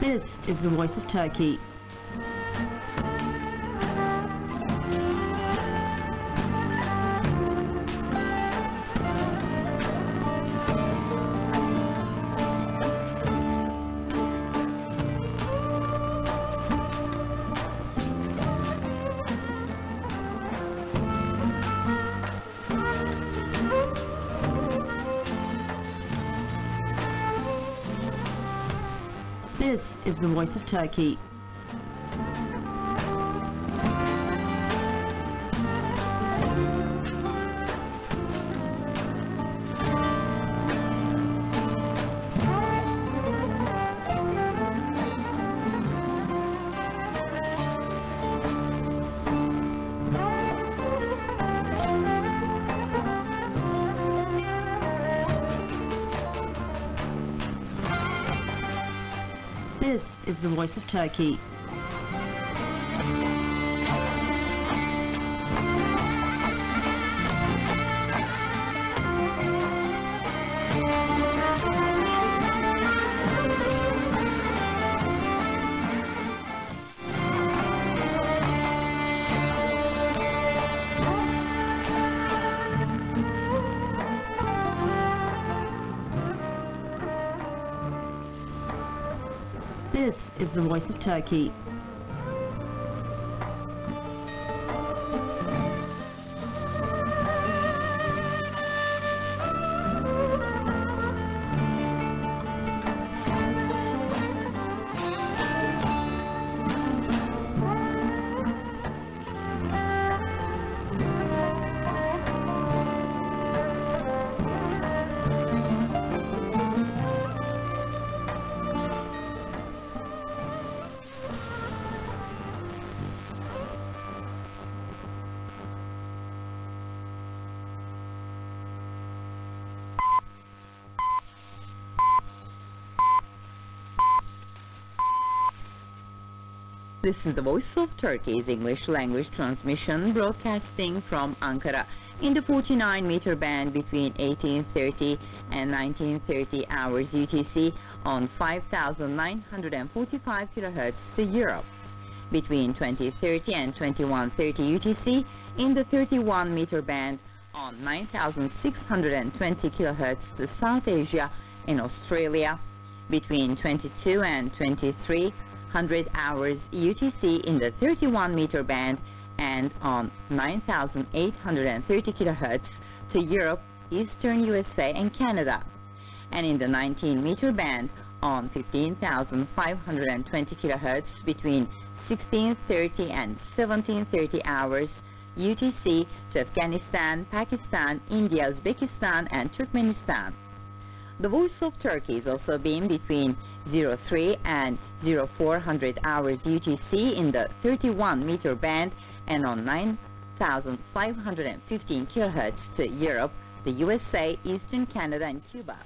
This is the voice of Turkey. This is the voice of Turkey. This is the voice of Turkey. This is the voice of Turkey. This is the Voice of Turkey's English language transmission, broadcasting from Ankara in the 49-meter band between 1830 and 1930 hours UTC on 5,945 kHz to Europe, between 2030 and 2130 UTC in the 31-meter band on 9,620 kHz to South Asia and Australia, between 22 and 2300 hours UTC in the 31-meter band and on 9,830 kHz to Europe, Eastern USA and Canada, and in the 19-meter band on 15,520 kHz between 1630 and 1730 hours UTC to Afghanistan, Pakistan, India, Uzbekistan and Turkmenistan. The Voice of Turkey is also beamed between 03 and 0400 hours UTC in the 31-meter band and on 9,515 kHz to Europe, the USA, Eastern Canada and Cuba,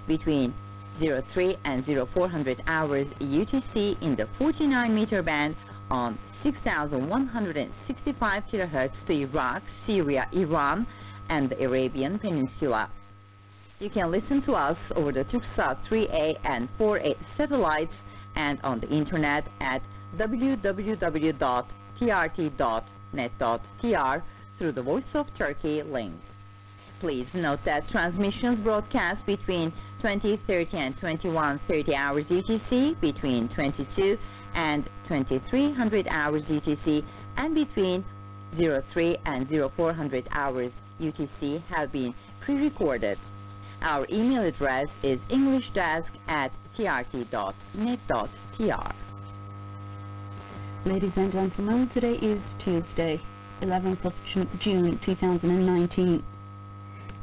between 03 and 0400 hours UTC in the 49-meter band on 6,165 kHz to Iraq, Syria, Iran and the Arabian Peninsula. You can listen to us over the Turksat 3A and 4A satellites and on the internet at www.trt.net.tr through the Voice of Turkey link. Please note that transmissions broadcast between 2030 and 2130 hours UTC, between 22 and 2300 hours UTC, and between 03 and 0400 hours UTC have been pre-recorded. Our email address is englishdesk@trt.net.tr. Ladies and gentlemen, today is Tuesday, 11th of June 2019.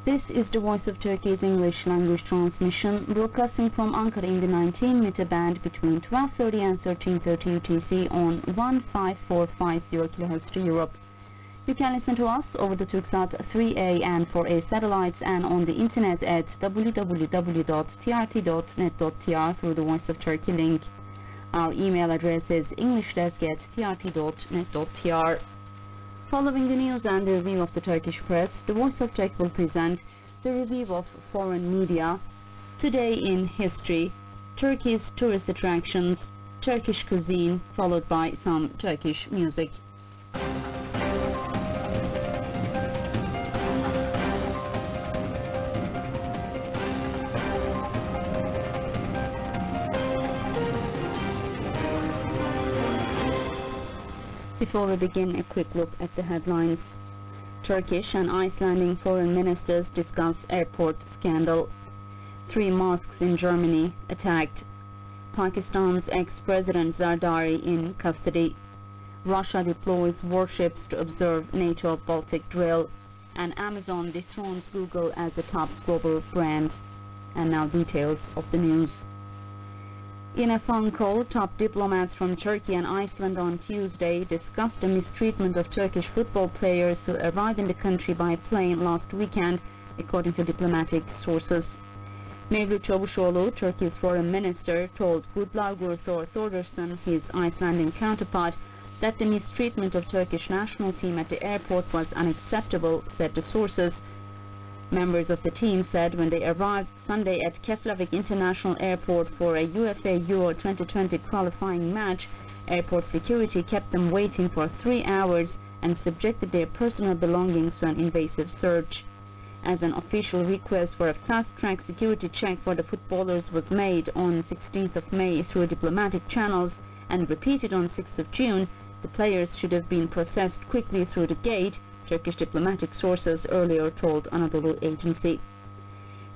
This is the Voice of Turkey's English language transmission, broadcasting from Ankara in the 19-meter band between 1230 and 1330 UTC on 15450 kHz to Europe. You can listen to us over the Turksat 3A and 4A satellites and on the internet at www.trt.net.tr through the Voice of Turkey link. Our email address is englishdesk@trt.net.tr. Following the news and the review of the Turkish press, the Voice of Turkey will present the review of foreign media, Today in History, Turkey's tourist attractions, Turkish cuisine, followed by some Turkish music. Before we begin, a quick look at the headlines. Turkish and Icelandic foreign ministers discuss airport scandal. 3 mosques in Germany attacked. Pakistan's ex-president Zardari in custody. Russia deploys warships to observe NATO Baltic drill. And Amazon dethrones Google as the top global brand. And now details of the news. In a phone call, top diplomats from Turkey and Iceland on Tuesday discussed the mistreatment of Turkish football players who arrived in the country by plane last weekend, according to diplomatic sources. Mevlut Çavuşoğlu, Turkey's foreign minister, told Gudlaugur Thor Thordarson, his Icelandic counterpart, that the mistreatment of Turkish national team at the airport was unacceptable, said the sources. Members of the team said when they arrived Sunday at Keflavik International Airport for a UEFA Euro 2020 qualifying match, airport security kept them waiting for 3 hours and subjected their personal belongings to an invasive search. As an official request for a fast-track security check for the footballers was made on 16th of May through diplomatic channels and repeated on 6th of June, the players should have been processed quickly through the gate, Turkish diplomatic sources earlier told Anadolu Agency.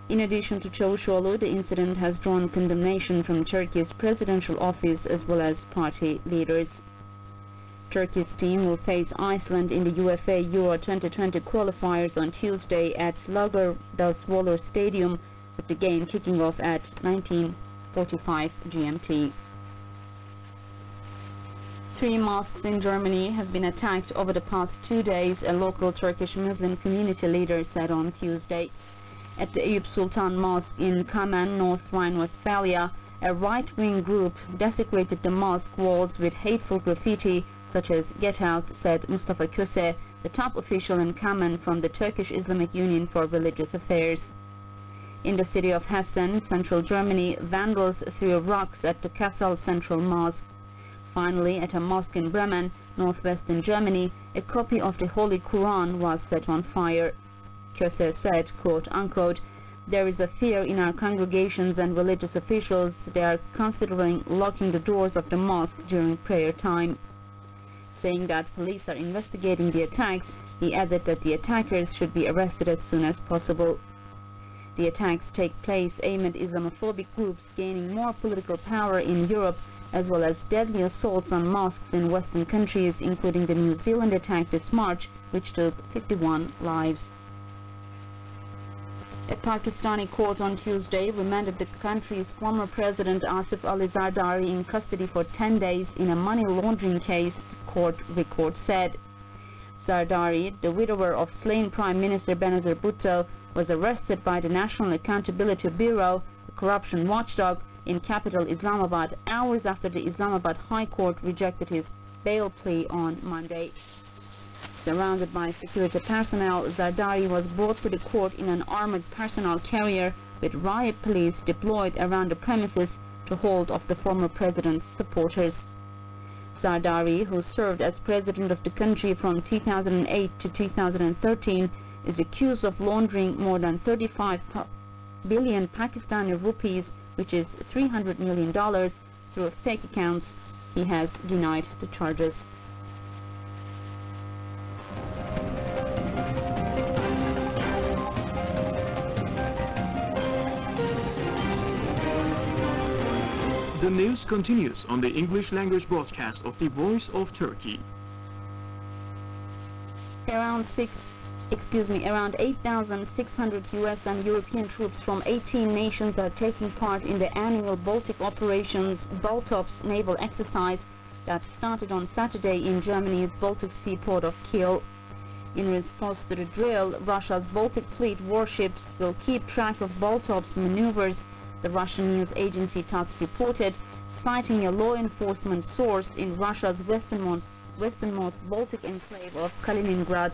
In addition to Çavuşoğlu, the incident has drawn condemnation from Turkey's presidential office as well as party leaders. Turkey's team will face Iceland in the UEFA Euro 2020 qualifiers on Tuesday at Laugardalsvöllur Stadium, with the game kicking off at 19:45 GMT. 3 mosques in Germany have been attacked over the past 2 days, a local Turkish Muslim community leader said on Tuesday. At the Eyüp Sultan Mosque in Kamen, North Rhine-Westphalia, a right-wing group desecrated the mosque walls with hateful graffiti such as "Get Out," said Mustafa Köse, the top official in Kamen from the Turkish Islamic Union for Religious Affairs. In the city of Hessen, central Germany, vandals threw rocks at the Kassel Central Mosque. Finally, at a mosque in Bremen, northwestern Germany, a copy of the Holy Quran was set on fire. Köse said, quote-unquote, "There is a fear in our congregations and religious officials. They are considering locking the doors of the mosque during prayer time." Saying that police are investigating the attacks, he added that the attackers should be arrested as soon as possible. The attacks take place amid Islamophobic groups gaining more political power in Europe, as well as deadly assaults on mosques in Western countries, including the New Zealand attack this March, which took 51 lives. A Pakistani court on Tuesday remanded the country's former president Asif Ali Zardari in custody for 10 days in a money laundering case, court record said. Zardari, the widower of slain Prime Minister Benazir Bhutto, was arrested by the National Accountability Bureau, a corruption watchdog, in capital Islamabad hours after the Islamabad High Court rejected his bail plea on Monday. Surrounded by security personnel, Zardari was brought to the court in an armored personnel carrier with riot police deployed around the premises to hold off the former president's supporters. Zardari, who served as president of the country from 2008 to 2013, is accused of laundering more than 35 billion Pakistani rupees, which is $300 million, through fake accounts. He has denied the charges. The news continues on the English language broadcast of the Voice of Turkey. Around 8,600 US and European troops from 18 nations are taking part in the annual Baltic Operations Baltops naval exercise that started on Saturday in Germany's Baltic Sea port of Kiel. In response to the drill, Russia's Baltic Fleet warships will keep track of Baltops maneuvers, the Russian news agency TASS reported, citing a law enforcement source in Russia's westernmost Baltic enclave of Kaliningrad.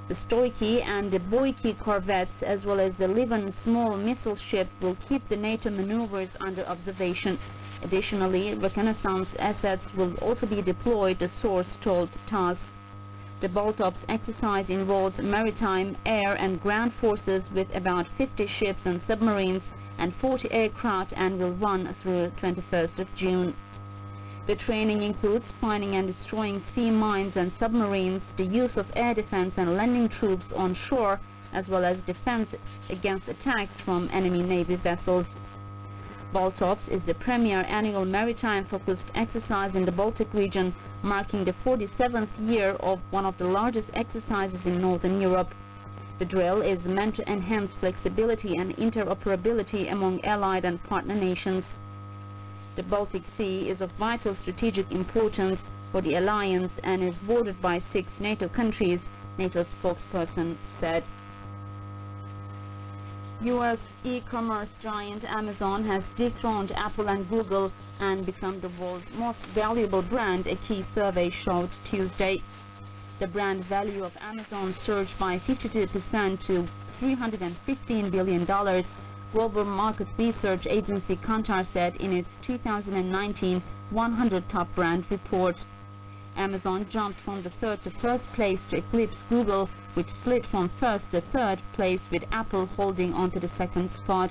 The Stoichi and the Boyki corvettes, as well as the Livan small missile ship, will keep the NATO maneuvers under observation. Additionally, reconnaissance assets will also be deployed, the source told TASS. The Baltops exercise involves maritime, air and ground forces with about 50 ships and submarines and 40 aircraft and will run through 21st of June. The training includes finding and destroying sea mines and submarines, the use of air defense and landing troops on shore, as well as defense against attacks from enemy Navy vessels. Baltops is the premier annual maritime-focused exercise in the Baltic region, marking the 47th year of one of the largest exercises in Northern Europe. The drill is meant to enhance flexibility and interoperability among allied and partner nations. The Baltic Sea is of vital strategic importance for the alliance and is bordered by 6 NATO countries, NATO spokesperson said. U.S. e-commerce giant Amazon has dethroned Apple and Google and become the world's most valuable brand, a key survey showed Tuesday. The brand value of Amazon surged by 52% to $315 billion, global market research agency Kantar said in its 2019 100 Top Brand report. Amazon jumped from the 3rd to 1st place to eclipse Google, which slid from 1st to 3rd place, with Apple holding onto the 2nd spot.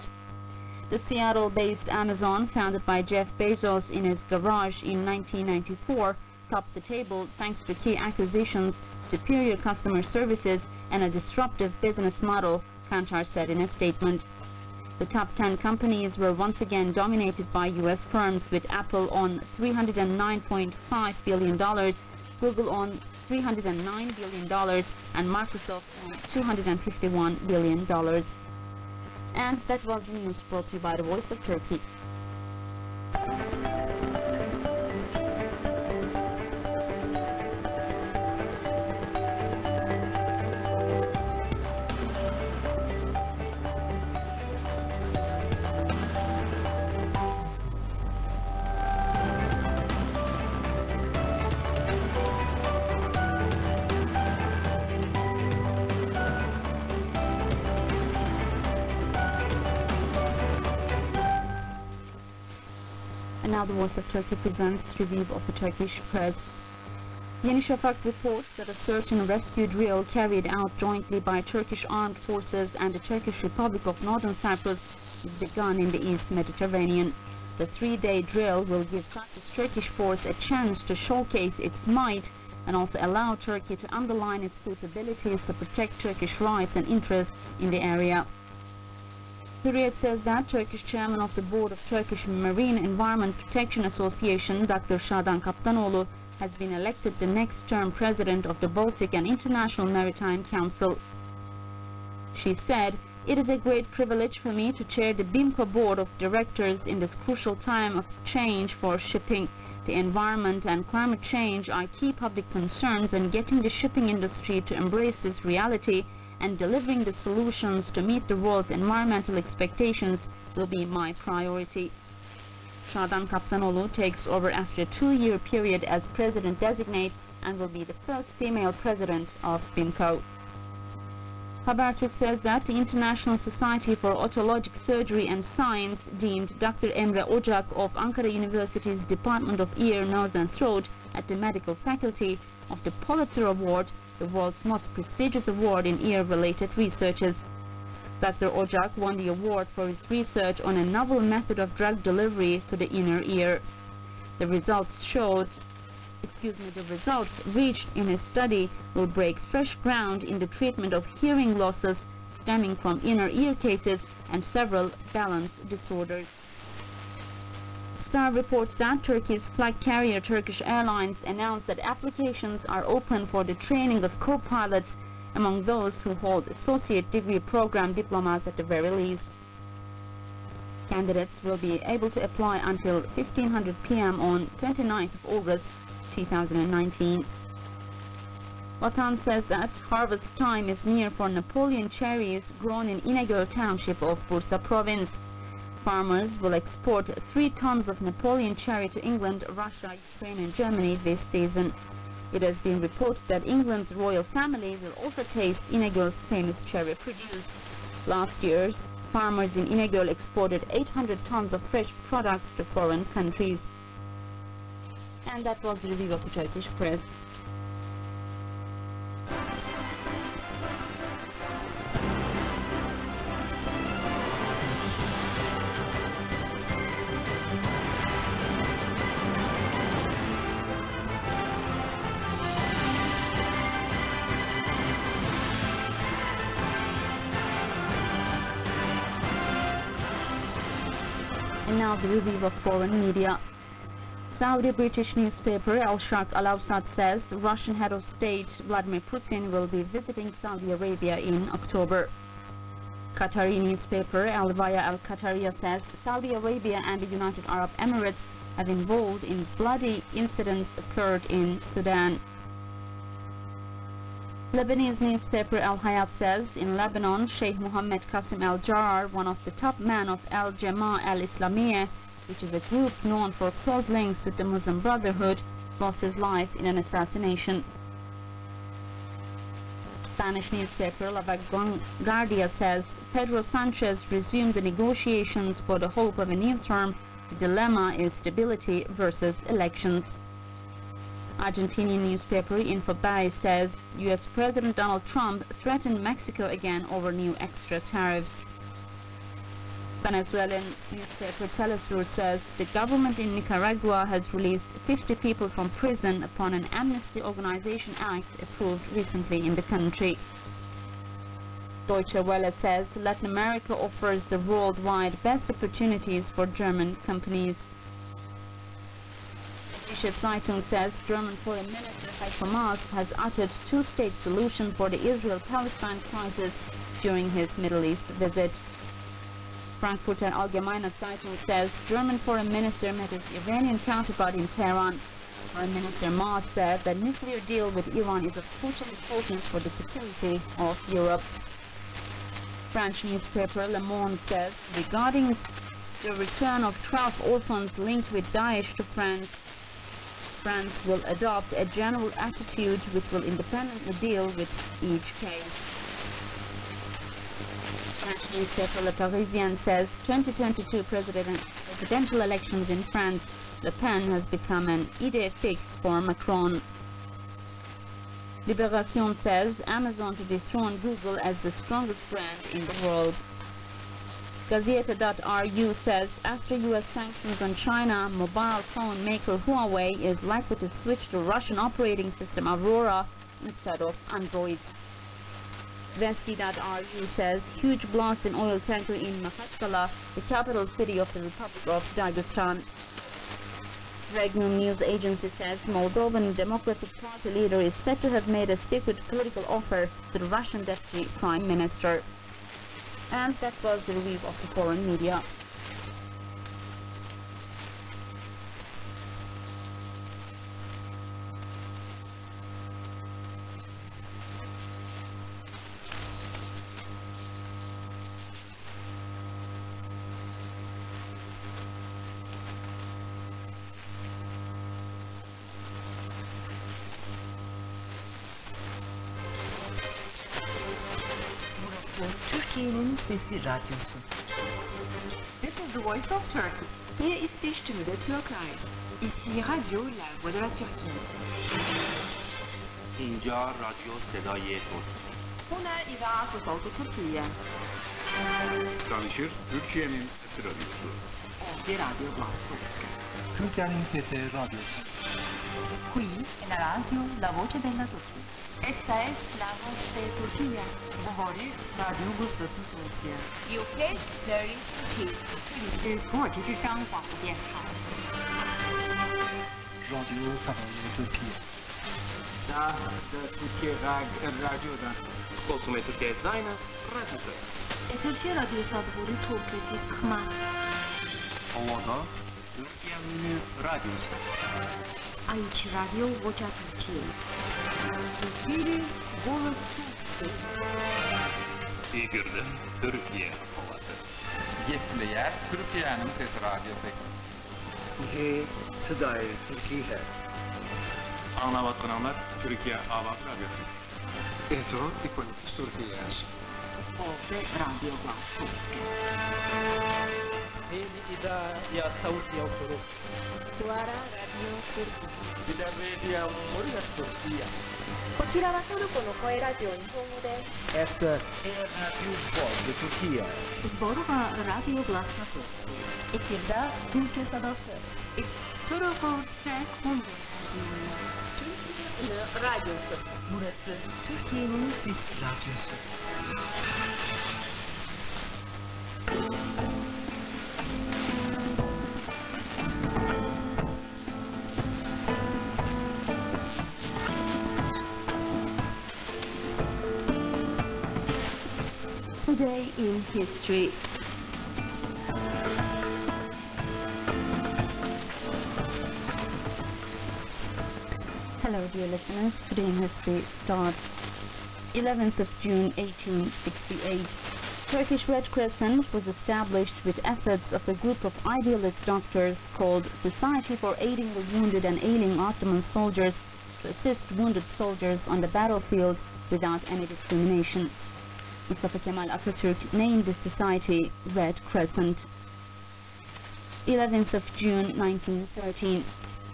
The Seattle-based Amazon, founded by Jeff Bezos in his garage in 1994, topped the table thanks to key acquisitions, superior customer services, and a disruptive business model, Kantar said in a statement. The top 10 companies were once again dominated by U.S. firms, with Apple on $309.5 billion, Google on $309 billion, and Microsoft on $251 billion. And that was the news brought to you by the Voice of Turkey. And now the Voice of Turkey presents review of the Turkish press. Yeni Şafak reports that a search and rescue drill carried out jointly by Turkish armed forces and the Turkish Republic of Northern Cyprus has begun in the East Mediterranean. The 3-day drill will give Turkish force a chance to showcase its might and also allow Turkey to underline its capabilities to protect Turkish rights and interests in the area. Hürriyet says that Turkish chairman of the board of Turkish Marine Environment Protection Association, Dr. Şadan Kaptanoğlu, has been elected the next term president of the Baltic and International Maritime Council. She said, "It is a great privilege for me to chair the BIMCO board of directors in this crucial time of change for shipping. The environment and climate change are key public concerns, and getting the shipping industry to embrace this reality and delivering the solutions to meet the world's environmental expectations will be my priority." Şadan Kaptanoğlu takes over after a 2-year period as president-designate and will be the first female president of BIMCO. Habertürk says that the International Society for Otologic Surgery and Science deemed Dr. Emre Ocak of Ankara University's Department of Ear, Nose and Throat at the Medical Faculty of the Pulitzer Award, the world's most prestigious award in ear-related researches. Dr. Ocak won the award for his research on a novel method of drug delivery to the inner ear. The results reached in his study will break fresh ground in the treatment of hearing losses stemming from inner ear cases and several balance disorders. Star reports that Turkey's flag carrier Turkish Airlines announced that applications are open for the training of co-pilots among those who hold associate degree program diplomas at the very least. Candidates will be able to apply until 1500 p.m. on 29th of August 2019. Vatan says that harvest time is near for Napoleon cherries grown in İnegöl township of Bursa province. Farmers will export 3 tons of Napoleon cherry to England, Russia, Ukraine and Germany this season. It has been reported that England's royal family will also taste İnegöl's famous cherry produce. Last year, Farmers in İnegöl exported 800 tons of fresh products to foreign countries. And that was the review of the Turkish press. And now the review of foreign media. Saudi British newspaper Al-Sharq Al-Awsat says Russian head of state Vladimir Putin will be visiting Saudi Arabia in October. Qatari newspaper Al-Vaya Al-Qatariya says Saudi Arabia and the United Arab Emirates have involved in bloody incidents occurred in Sudan. Lebanese newspaper Al-Hayat says in Lebanon, Sheikh Mohammed Qasim Al-Jarrar, one of the top men of Al-Jama'ah Al-Islamiyah, which is a group known for close links with the Muslim Brotherhood, lost his life in an assassination. Spanish newspaper La Vanguardia says Pedro Sanchez resumed the negotiations for the hope of a new term. The dilemma is stability versus elections. Argentinian newspaper Infobae says U.S. President Donald Trump threatened Mexico again over new extra tariffs. Venezuelan newspaper Telesur says the government in Nicaragua has released 50 people from prison upon an Amnesty Organization Act approved recently in the country. Deutsche Welle says Latin America offers the worldwide best opportunities for German companies. Süddeutsche Zeitung says German Foreign Minister Heiko Maas has uttered two-state solution for the Israel-Palestine crisis during his Middle East visit. Frankfurter Allgemeine Zeitung says German Foreign Minister met his Iranian counterpart in Tehran. Foreign Minister Maas said that nuclear deal with Iran is of crucial importance for the security of Europe. French newspaper Le Monde says regarding the return of 12 orphans linked with Daesh to France, France will adopt a general attitude which will independently deal with each case. French newspaper Le Parisien says 2022 presidential elections in France, Le Pen has become an idée fixe for Macron. Libération says Amazon to dethrone Google as the strongest brand in the world. Gazeta.ru says after U.S. sanctions on China, mobile phone maker Huawei is likely to switch to Russian operating system Aurora instead of Android. Vesti.ru says huge blast in oil tanker in Makhachkala, the capital city of the Republic of Dagestan. Regnum news agency says Moldovan Democratic Party leader is said to have made a secret political offer to the Russian deputy prime minister. And that was the review of the foreign media. Türkiye'nin sesi radyosu. This is the voice of Turkey. Hier ist die Stimme der Türkei. Ici Radio La Voix de la Turquie. اینجا رادیو صدای ترک. هنا إذاعة صوت تركيا. Danışır Türkiye'nin sesi radyosu. Oggi Radio Glosso. Türkiye'nin sesi radyosu. Qui è la radio La Voce della Turchia. Esta es la voz de Turquía. Govori Radio Gustası Türkiye. UK Series Turkey. 这里是土耳其之声广播电台。رادیو صدای ترکیه. Da Türkiye radyodan. خصوص ترکیه زاینه رادیو. Türkiye Radyosu adlı Türkiye kıma. Havada Türkiye'nin radyosu. Aici Radio Vocea Turciei. Türkiye Голос Türkiye. Efirde Türkiye havası. Yetkiler Türkiye'nin sesi radyosu. ये सदाए तुर्की है Anlavat kanallar Türkiye Avat Radyosu. Eto, Türkiye. Oggi Radio Glosso. ya sauti ya Uturuki. Suara Radio Turki. Vinamedia Moria Turkia. こちらはトルコの声ラジオ日本語です。 Esta é a Rádio Voz de Turquia. Zborova Radio Glasna Turki. Ekibda Türkiye Sadası. Turko Tek Hungary. Türkiye'nin radyosu. Burası Türkiye'nin ses radyosu. Today in history. Hello dear listeners, Today in History starts 11th of June 1868. Turkish Red Crescent was established with efforts of a group of idealist doctors called Society for Aiding the Wounded and Ailing Ottoman Soldiers to assist wounded soldiers on the battlefield without any discrimination. Mustafa Kemal Atatürk named the society Red Crescent. 11th of June 1913.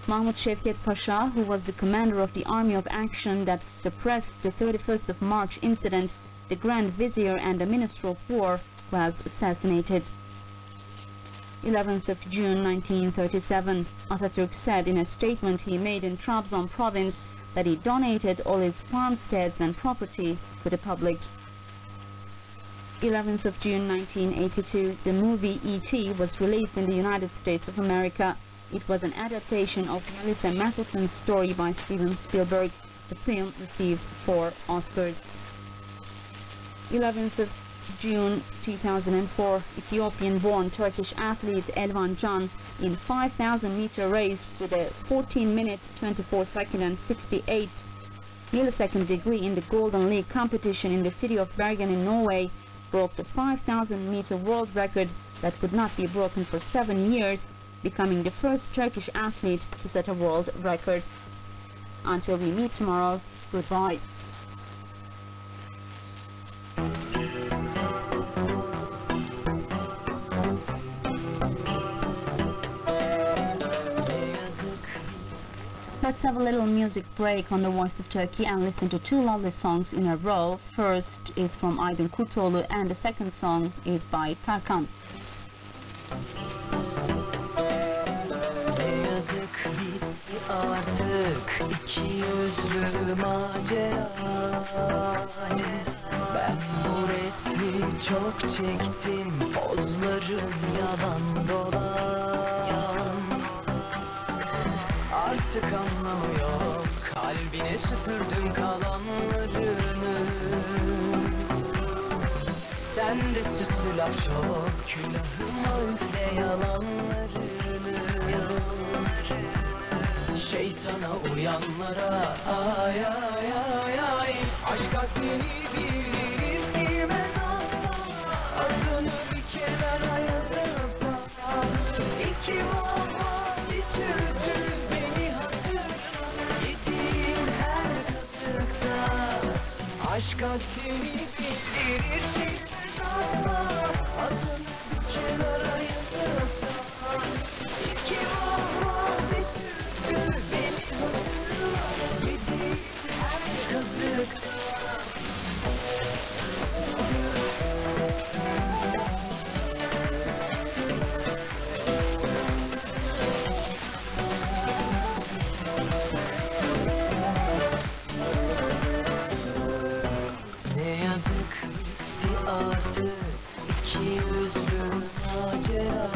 Mahmud Şevket Pasha, who was the commander of the Army of Action that suppressed the 31st of March incident, the Grand Vizier and the Minister of War, was assassinated. 11th of June 1937. Atatürk said in a statement he made in Trabzon province that he donated all his farmsteads and property to the public. 11th of June 1982, the movie E.T. was released in the United States of America. It was an adaptation of Melissa Matheson's story by Steven Spielberg. The film received 4 Oscars. 11th of June 2004, Ethiopian-born Turkish athlete Elvan Can in 5,000-meter race with a 14-minute, 24-second and 68 millisecond degree in the Golden League competition in the city of Bergen in Norway broke the 5,000-meter world record that could not be broken for 7 years, becoming the first Turkish athlete to set a world record. Until we meet tomorrow, goodbye. Let's have a little music break on the Voice of Turkey and listen to 2 lovely songs in a row. First is from Aydın Kurtoğlu and the second song is by Tarkan. Artık iki yüzlü macera. Ben bu resmi çok çektim, pozlarım yalan dolan. Artık anlamı yok, kalbine süpürdüm kalanlarını. Sende süslü laf çok, külahıma üfle yalanlarını. Şeytana uyanlara ay ay ay ay. Aşk aklini bilir bilmez asla. Adını bir kenara yazıp da İki valla bitirdin beni hatırla. Yediğim her kasıkta. Aşk aklini bilir bilmez asla. Adını bir kenara yazıp da İki valla bitirdin beni hatırla. Yediğim her kasıkta. Ne yazık ki artık iki yüzlü macera.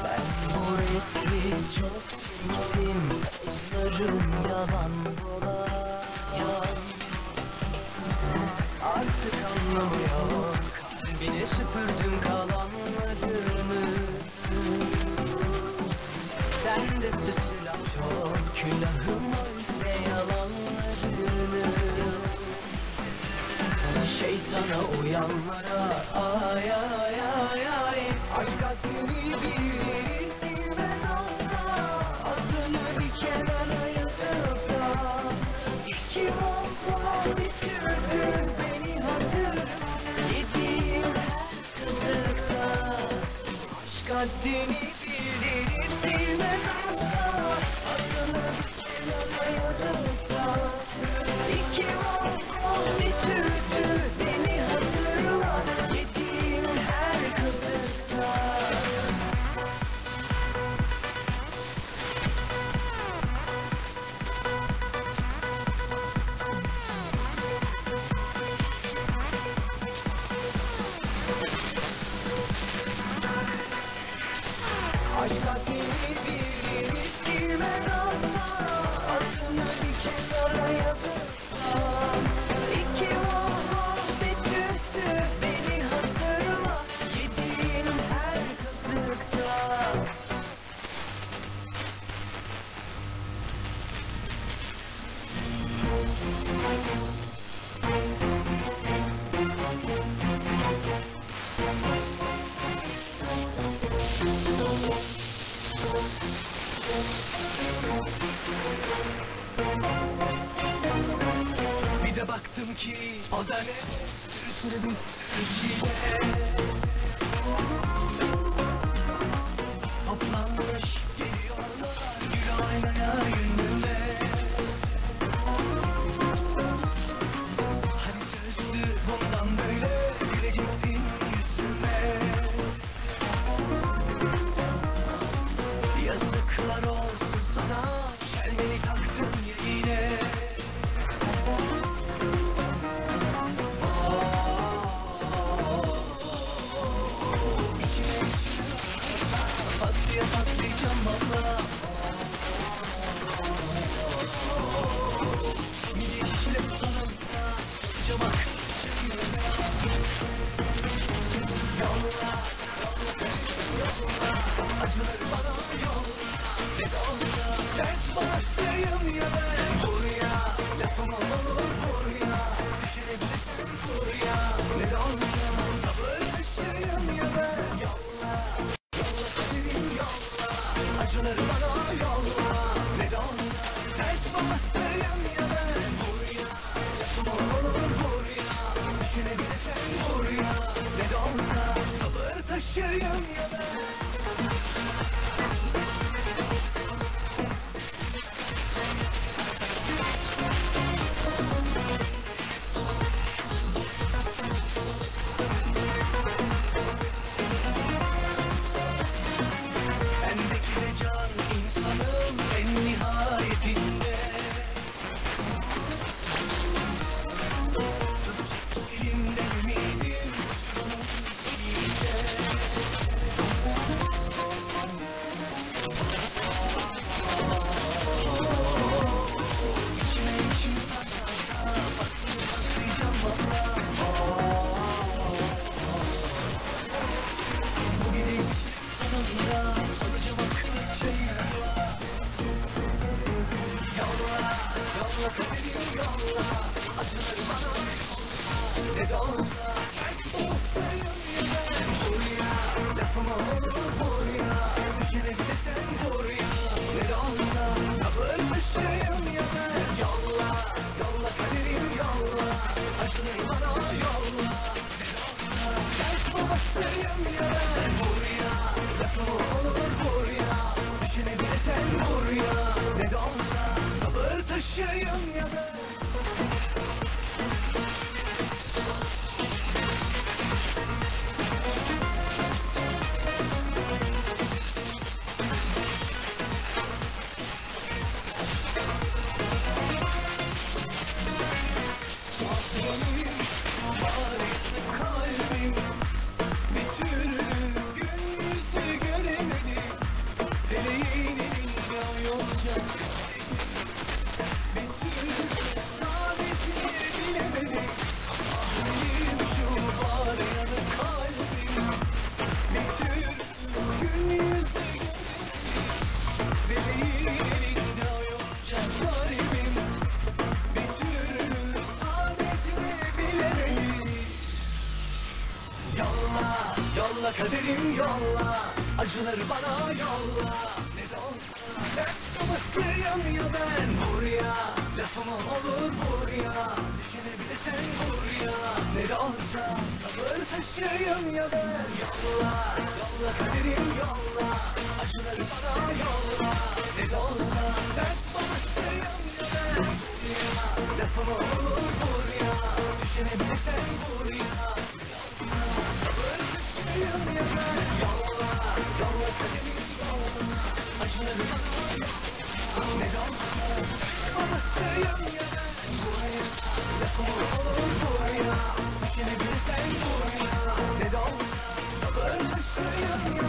Ben bu resmi çok çektim, pozlarım yalan dolan. Artık anlamı yok, kalbine süpürdüm kalanlarını. Sende süslü laf çok, külahıma üfle yalanlarını. Şeytana uyanlara ay ay ay ay. Aşk aklını bilir bilmez asla. Adını bir kenara yazıp da İki valla bitirdin beni hatırla. Yediğim her kızıkta. haddini bildirir bilmez asla. Adını kenara yazılsa. İki ol bir türlü beni hatırla. Yediğim her kızıkta. Aşk haddini bildirir bilmez asla. Adını bir kenara yazılsa. İki muhabbet üstü beni hatırla. Yediğim her kızıkta. Bir de baktım ki o da ne sürü bir çile toplanmış geliyorlar gül aynaya yüzüme. Hani sözdü bundan böyle güleceksin yüzüme. Yazıklar olsun sana şelmeni taktın ya yine. Patlayacağım valla. Midyeşile sonunda camak yolla, acıları bana yolla. Ne de olsa ders başlayayım ya ben buraya. Lafım olur buraya. Düşünebilirsin buraya. Ne de olsa sabır taşıyayım ya ben. Yolla, yolla kaderim yolla. Acıları bana yolla. Ne de olsa ders başlayayım ya ben buraya. Lafım olur buraya. Düşünebilirsin buraya. Ne de olsa sabır taşıyayım ya ben. Bendeki de can insanım en nihayetinde. Elimden ümidim iyiyse. İçime içim saklarsa patlayacağım valla. Bu gidiş sonunda alacağım akıl şeyler. Yolla, yolla kaderim yolla. Acıları bana yolla. Ne de olsa ters olsayım ya ben buraya. Lafım olur buraya. Düşünebilirsen buraya. Ne de olsa sabır taşıyayım ya ben. Yolla, yolla kaderim yolla. Acıları bana yolla. Ne de olsa ters olsayım ya ben buraya. Lafım olur buraya. Düşünebilirsen buraya. Ne de olsa sabır taşıyayım ya ben. Aslanım, bağrısı kalbim. Bir türlü gün yüzü göremedim. Dileğin elinde yolacak. Bir türlü saadetini bilemedim. Ah benim şu bağrıyanı kalbim. Bir türlü gün yüzü göremedim. Dileğin elinde yolacak garibim. Bir türlü saadetini bilemedim. Yolla, yolla kaderim yolla. Acıları bana yolla. Ne de olsa ders babasıyım ya ben buraya. Lafım olur buraya. Düşünebilirsen buraya. Ne de olsa sabır Aşığım ya ben yolla, yolla kaderim yolla. Acıları bana yolla, ne de olsa dert başlıyım ya ben. Vur ya, lafıma olur vur ya, düşünebilirsen vur ya. Sabır aşığım ya ben yolla, yolla kaderim yolla. Acıları bana yolla, ne de olsa dert başlıyım ya ben. Vur ya, lafıma olur vur ya, düşünebilirsen vur ya. Ne de olsa sabır aşığım ya ben.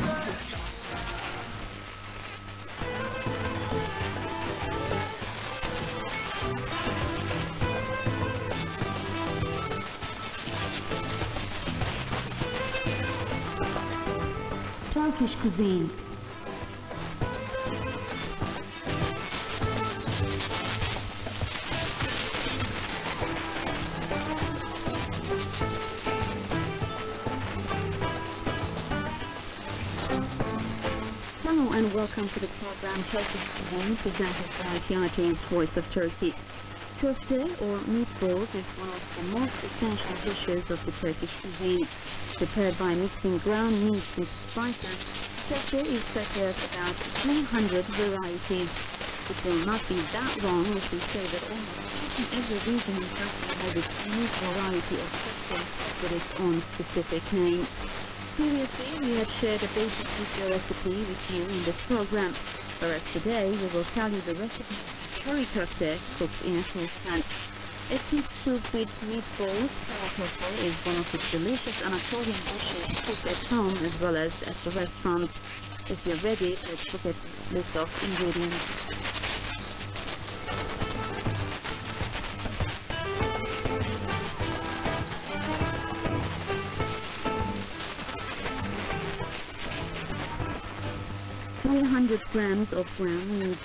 Turkish cuisine. Hello and welcome to the program Turkish Cuisine presented by TRT's Voice of Turkey. Köfte or meatballs is one of the most essential dishes of the Turkish cuisine. Prepared by mixing ground meat with spices, köfte is prepared about 300 varieties. It will not be that wrong if we say that almost each and every region in Turkey has its unique variety of köfte with its own specific name. Previously, we had shared a basic pizza recipe with you in this program, whereas today we will tell you the recipe of curry köfte cooked in a saucepan. A pig soup with meatballs, curry köfte is one of the delicious Anatolian dishes cooked at home as well as at the restaurant. If you're ready, let's look at the list of ingredients. grams of ground meat,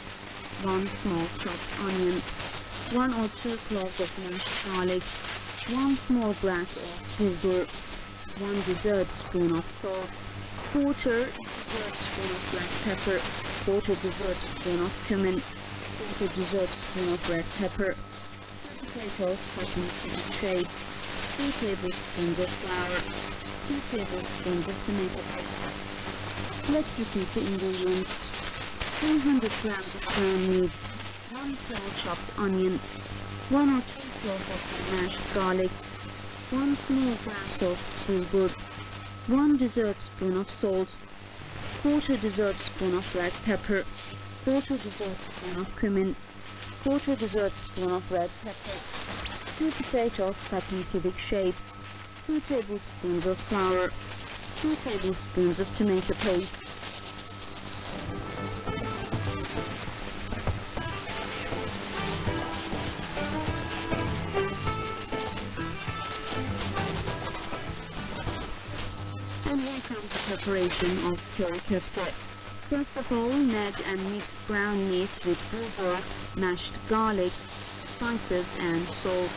1 small chopped onion, 1 or 2 cloves of mashed garlic, 1 small glass of bulgur, 1 dessert spoon of salt, 1/4 dessert spoon of black pepper, 1/4 dessert spoon of cumin, 1/4 dessert spoon of red pepper, 2 potatoes cut into shape, 2 tablespoons of flour, 2 tablespoons of tomato paste. Let's repeat the ingredients. 300 grams of ground meat, 1 small chopped onion, 1 or 2 cloves of mashed garlic, 1 small glass of bulgur, 1 dessert spoon of salt, 1/4 dessert spoon of black pepper, 1/4 dessert spoon of cumin, 1/4 dessert spoon of red pepper, 2 potatoes cut in cubic shape, 2 tablespoons of flour, 2 tablespoons of tomato paste. And welcome to preparation of curry köfte. First of all, knead and mix ground meat with bulgur, mashed garlic, spices and salt.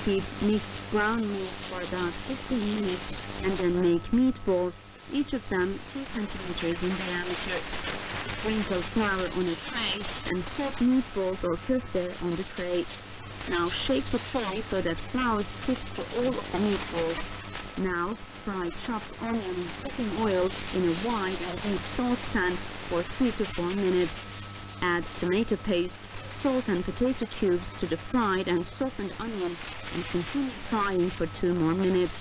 Keep mixed ground meat for about 15 minutes and then make meatballs, each of them 2 centimeters in diameter. Sprinkle flour on a tray and set meatballs or köfte on the tray. Now shake the tray so that flour sticks to all of the meatballs. Now fry chopped onion in cooking oil in a wide and deep saucepan for 3 to 4 minutes. Add tomato paste, salt and potato cubes to the fried and softened onion and continue frying for 2 more minutes.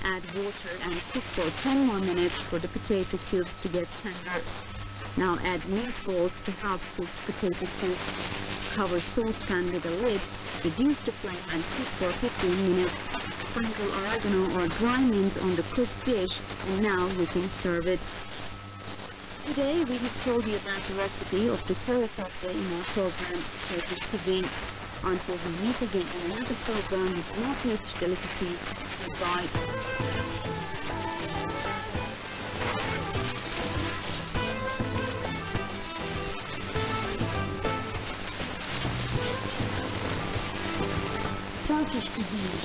Add water and cook for 10 more minutes for the potato cubes to get tender. Now add meatballs to half cooked potato cubes. Cover saucepan with a lid, reduce the flame and cook for 15 minutes. Sprinkle oregano or dry mint on the cooked dish and now you can serve it. Today we have told you about the recipe of the curry köfte in our program, Turkish Cuisine. Until we meet again in another program with more rich delicacies, goodbye. Turkish Cuisine.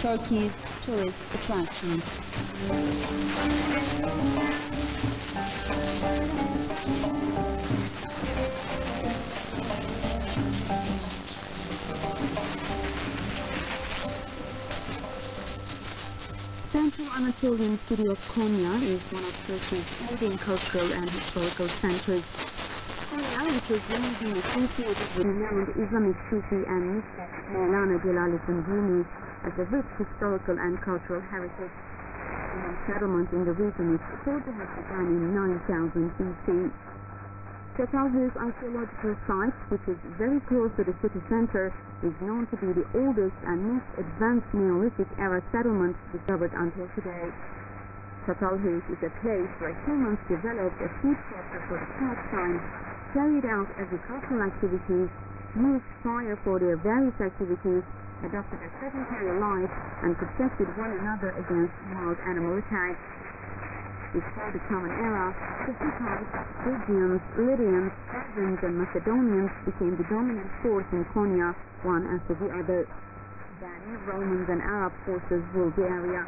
Turkey's tourist attractions. Central Anatolian city of Konya is one of Turkey's leading cultural and historical centers. Konya, which has long been associated with renowned Islamic Sufi and mystic Mevlana Jalaluddin Rumi, as a rich historical and cultural heritage. Human settlement in the region is thought to have begun in 9000 BC. Çatalhöyük archaeological site, which is very close to the city center, is known to be the oldest and most advanced Neolithic era settlement discovered until today. Çatalhöyük is a place where humans developed a food culture for the first time, carried out agricultural activities, used fire for their various activities, adopted a sedentary life, and protected one another against wild animal attacks. Before the Common Era, the Hittites, Phrygians, Lydians, Persians, and Macedonians became the dominant force in Konya, one after the other. Then Romans and Arab forces ruled the area.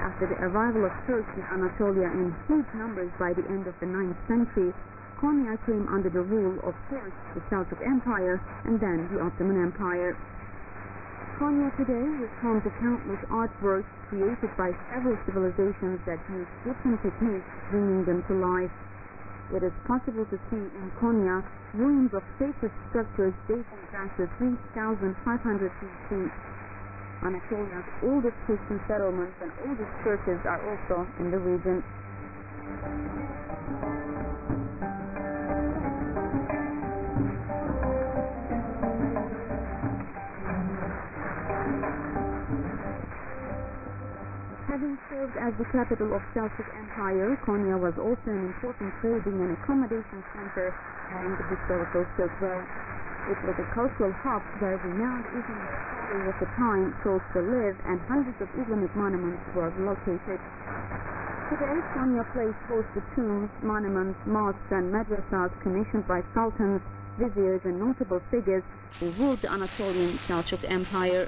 After the arrival of Turks in Anatolia in huge numbers by the end of the 9th century, Konya came under the rule of first the Seljuk Empire and then the Ottoman Empire. Konya today is home to countless artworks created by several civilizations that use different techniques, bringing them to life. It is possible to see in Konya ruins of sacred structures dating back to 3500 BC. Anatolia's oldest Christian settlements and oldest churches are also in the region. Having served as the capital of Seljuk Empire, Konya was also an important trading and accommodation center along the historical Silk Road. It was a cultural hub where renowned Islamic scholars of the time chose to live, and hundreds of Islamic monuments were located. Today, Konya Place hosts the tombs, monuments, mosques, and madrasas commissioned by sultans, viziers, and notable figures who ruled the Anatolian Seljuk Empire.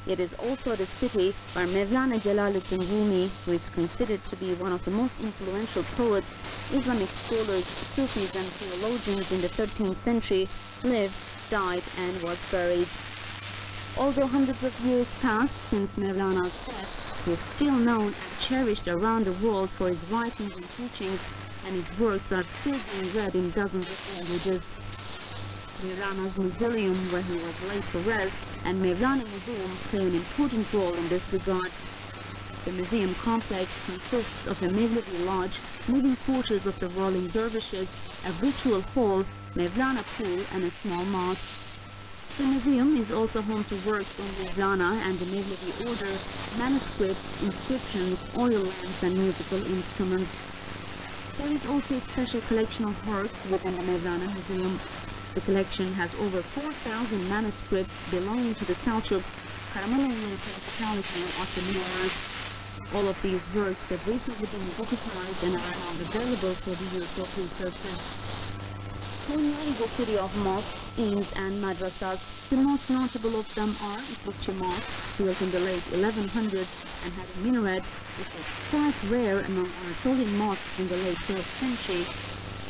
It is also the city where Mevlana Jalaluddin Rumi, who is considered to be one of the most influential poets, Islamic scholars, Sufis, and theologians in the 13th century, lived, died, and was buried. Although hundreds of years passed since Mevlana's death, he is still known and cherished around the world for his writings and teachings, and his works are still being read in dozens of languages. Mevlana's mausoleum, where he was laid to rest, and Mevlana Museum play an important role in this regard. The museum complex consists of a Mevlevi lodge, living quarters of the ruling dervishes, a ritual hall, Mevlana pool, and a small mosque. The museum is also home to works on Mevlana and the Mevlevi order, manuscripts, inscriptions, oil lamps, and musical instruments. There is also a special collection of works within the Mevlana Museum. The collection has over 4,000 manuscripts belonging to the Seljuk, Karamanlı principality of the Ottoman. All of these works have recently been digitized and are now available for the use of researchers. Konya is a city of mosques, inns, and madrasas. The most notable of them are Ifritçi Mosque, built in the late 1100s and had a minaret, which was quite rare among Anatolian mosques in the late 12th century.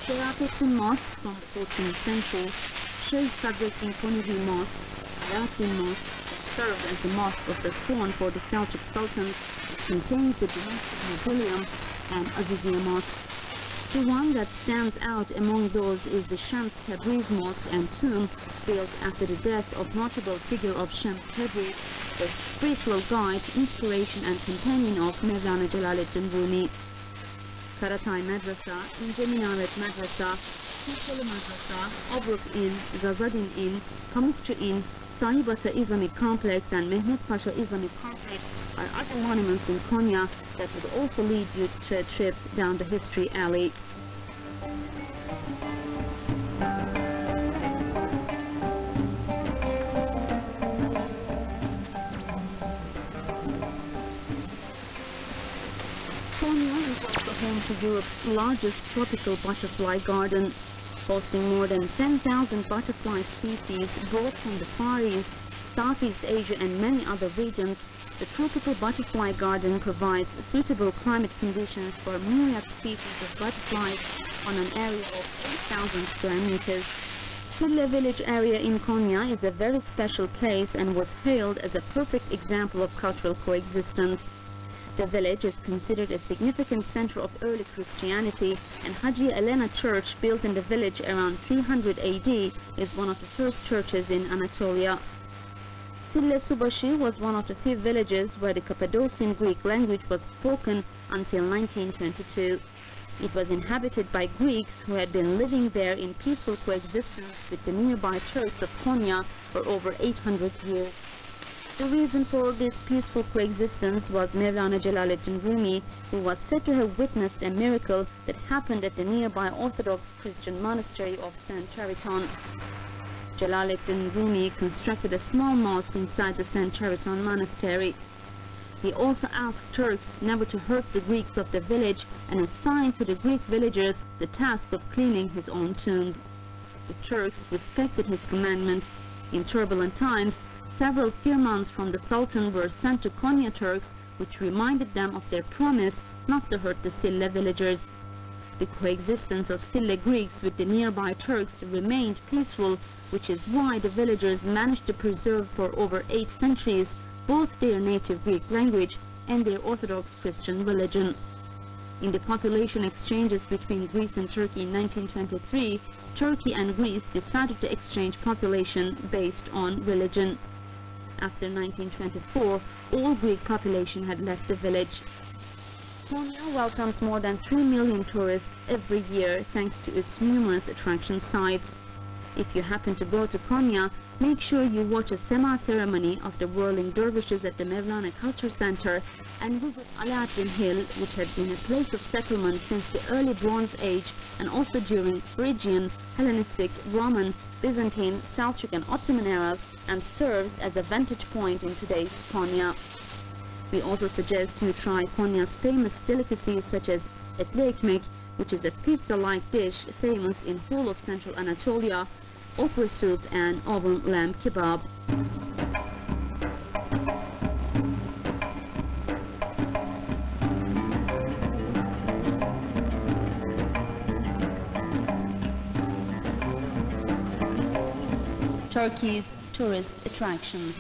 Şerafettin Mosque from the 14th century, Sheikh Sadrettin Konevi Mosque, Alaaddin Mosque, served as the mosque of the throne for the Seljuk Sultans, contains the domestic mausoleum, and Aziziye Mosque. The one that stands out among those is the Shams Tabriz Mosque and tomb, built after the death of notable figure of Shams Tabriz, the spiritual guide, inspiration and companion of Mevlana Celaleddin Rumi. Karatay Madrasa, İnce Minaret Madrasa, Kuşalı Madrasa, Obruk Inn, Zazadin Inn, Pamukçu Inn, Sahibasa Islamic Complex and Mehmet Pasha Islamic Complex are other monuments in Konya that would also lead you to a trip down the history alley. Konya is also home to Europe's largest tropical butterfly garden, hosting more than 10,000 butterfly species brought from the Far East, Southeast Asia and many other regions. The tropical butterfly garden provides suitable climate conditions for myriad species of butterflies on an area of 8,000 square meters. Sille village area in Konya is a very special place and was hailed as a perfect example of cultural coexistence. The village is considered a significant center of early Christianity, and Hagia Elena Church, built in the village around 300 AD, is one of the first churches in Anatolia. Sille Subaşı was one of the few villages where the Cappadocian Greek language was spoken until 1922. It was inhabited by Greeks who had been living there in peaceful coexistence with the nearby Turks of Konya for over 800 years. The reason for this peaceful coexistence was Mevlana Celaleddin Rumi, who was said to have witnessed a miracle that happened at the nearby Orthodox Christian monastery of St. Chariton. Celaleddin Rumi constructed a small mosque inside the St. Chariton monastery. He also asked Turks never to hurt the Greeks of the village and assigned to the Greek villagers the task of cleaning his own tomb. The Turks respected his commandment. In turbulent times, several firmans from the Sultan were sent to Konya Turks, which reminded them of their promise not to hurt the Sille villagers. The coexistence of Sille Greeks with the nearby Turks remained peaceful, which is why the villagers managed to preserve for over 8 centuries both their native Greek language and their Orthodox Christian religion. In the population exchanges between Greece and Turkey in 1923, Turkey and Greece decided to exchange population based on religion. After 1924, all Greek population had left the village. Konya welcomes more than 3 million tourists every year thanks to its numerous attraction sites. If you happen to go to Konya, make sure you watch a Sema ceremony of the whirling dervishes at the Mevlana Culture Center and visit Alaaddin Hill, which had been a place of settlement since the early Bronze Age and also during Phrygian, Hellenistic, Roman, Byzantine, Seljuk and Ottoman eras, and serves as a vantage point in today's Konya. We also suggest you try Konya's famous delicacies such as etli ekmek, which is a pizza-like dish famous in whole of central Anatolia, okra soup and oven lamb kebab. Turkey's tourist attractions.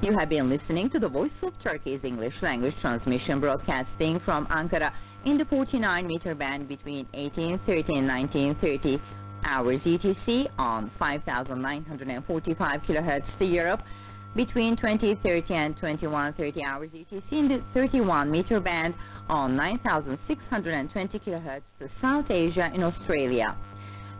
You have been listening to the Voice of Turkey's English language transmission broadcasting from Ankara in the 49-meter band between 1830 and 1930 hours UTC on 5,945 kilohertz to Europe, between 2030 and 2130 hours UTC in the 31-meter band on 9,620 kilohertz to South Asia in Australia,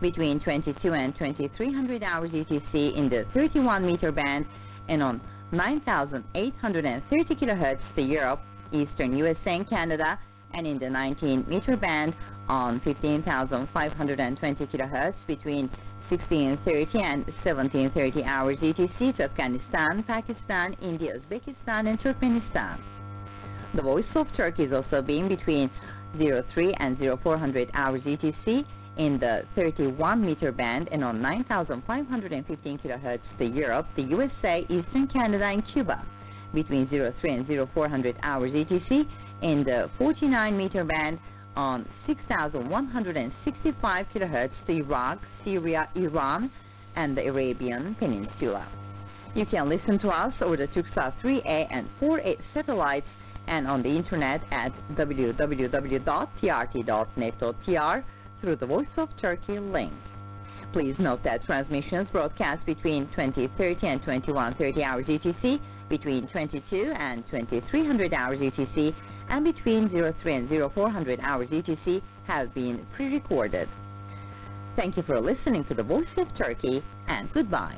between 22 and 2300 hours UTC in the 31-meter band and on 9,830 kilohertz to Europe, Eastern USA and Canada, and in the 19-meter band on 15,520 kilohertz between 1630 and 1730 hours UTC to Afghanistan, Pakistan, India, Uzbekistan, and Turkmenistan. The Voice of Turkey is also being between 03 and 0400 hours UTC in the 31-meter band and on 9,515 kilohertz to Europe, the USA, Eastern Canada, and Cuba, between 03 and 0400 hours UTC in the 49-meter band on 6,165 kilohertz to Iraq, Syria, Iran, and the Arabian Peninsula. You can listen to us over the Turksat 3A and 4A satellites and on the internet at www.trt.net.tr through the Voice of Turkey link. Please note that transmissions broadcast between 2030 and 2130 hours UTC, between 22 and 2300 hours UTC, and between 03 and 0400 hours UTC have been pre-recorded. Thank you for listening to the Voice of Turkey, and goodbye.